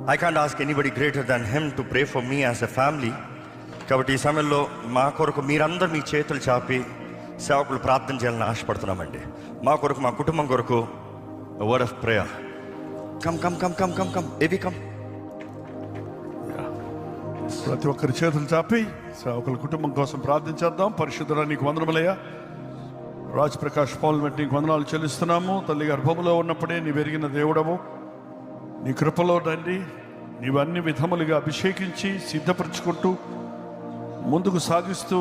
I can't ask anybody greater than him to pray for me as a family. కాబట్టి ఈ సమయంలో మా కొరకు మీరందరూ మీ చేతులు చాపి సేవకులు ప్రార్థన చేయాలని ఆశపడుతున్నామండి. మా కొరకు, మా కుటుంబం కొరకు word of prayer. Come come come come come come ఎవి కమ్. ప్రతి ఒక్కరి చేతులు చాపి సేవకుల కుటుంబం కోసం ప్రార్థించేద్దాం. పరిశుద్ధుడా, నీకు వందనములయ్యా. రాజ్ ప్రకాష్ పౌల్ బట్టి నీకు వందనాలు చెల్లిస్తున్నాము. తల్లి గర్భములో ఉన్నప్పుడే నీ పెరిగిన దేవుడము, నీ కృపలో తండ్రి నీవు అన్ని విధములుగా అభిషేకించి సిద్ధపరచుకుంటూ ముందుకు సాగిస్తూ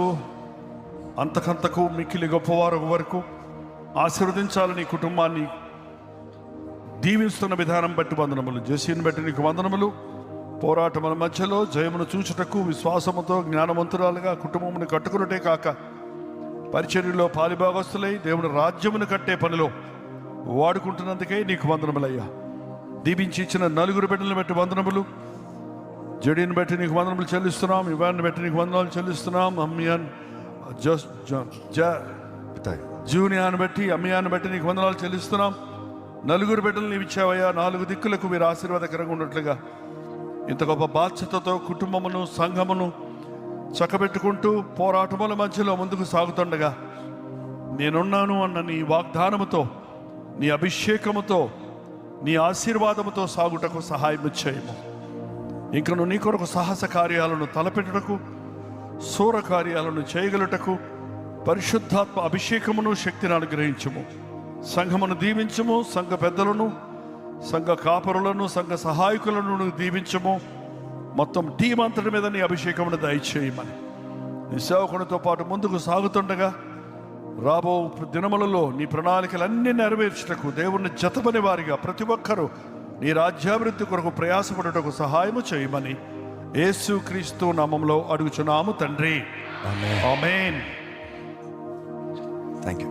అంతకంతకు మిక్కిలి గొప్పవారు వరకు ఆశీర్వదించాలని కుటుంబాన్ని దీవిస్తున్న విధానం బట్టి వందనములు. జెసిని బట్టి నీకు వందనములు. పోరాటముల మధ్యలో జయమును చూచుటకు విశ్వాసముతో జ్ఞానవంతురాలుగా కుటుంబమును కట్టుకున్నటే కాక పరిచర్యలో పాలిభాగస్తులై దేవుని రాజ్యమును కట్టే పనిలో వాడుకుంటున్నందుకే నీకు వందనములయ్యా. దీవించి ఇచ్చిన 4 బిడ్డలను బట్టి వందనములు. జడిని బట్టి నీకు వందనములు చెల్లిస్తున్నాం. ఇవాన్ని బట్టి నీకు వందనాలు చెల్లిస్తున్నాం. అమ్మియాన్ జూనియాన్ని బట్టి, అమ్మియాన్ని బట్టి నీకు వందనాలు చెల్లిస్తున్నాం. 4 బిడ్డలు నీవు ఇచ్చావయ్యా. 4 దిక్కులకు మీరు ఆశీర్వాదకరంగా ఉన్నట్లుగా ఇంత గొప్ప బాధ్యతతో కుటుంబమును, సంఘమును చక్కబెట్టుకుంటూ పోరాటముల మధ్యలో ముందుకు సాగుతుండగా నేనున్నాను అన్న నీ వాగ్దానముతో, నీ అభిషేకముతో, నీ ఆశీర్వాదముతో సాగుటకు సహాయం చేయము. ఇంకను నీ కొరకు సాహస కార్యాలను తలపెట్టుటకు, శూర కార్యాలను చేయగలుటకు పరిశుద్ధాత్మ అభిషేకమును, శక్తిని అనుగ్రహించము. సంఘమును దీవించము. సంఘ పెద్దలను, సంఘ కాపరులను, సంఘ సహాయకులను దీవించము. మొత్తం టీం అంతటి మీద నీ అభిషేకమును దయచేయమని నీ సేవకునితో పాటు ముందుకు సాగుతుండగా రాబో దినములలో నీ ప్రణాళికలన్నీ నెరవేర్చుటకు దేవుణ్ణి జతపని వారిగా ప్రతి ఒక్కరూ నీ రాజ్యాభివృద్ధి కొరకు ప్రయాసపడుటకు సహాయము చేయమని యేసు క్రీస్తు నామములో అడుగుచున్నాము తండ్రి. ఆమేన్. ఆమేన్. Thank you.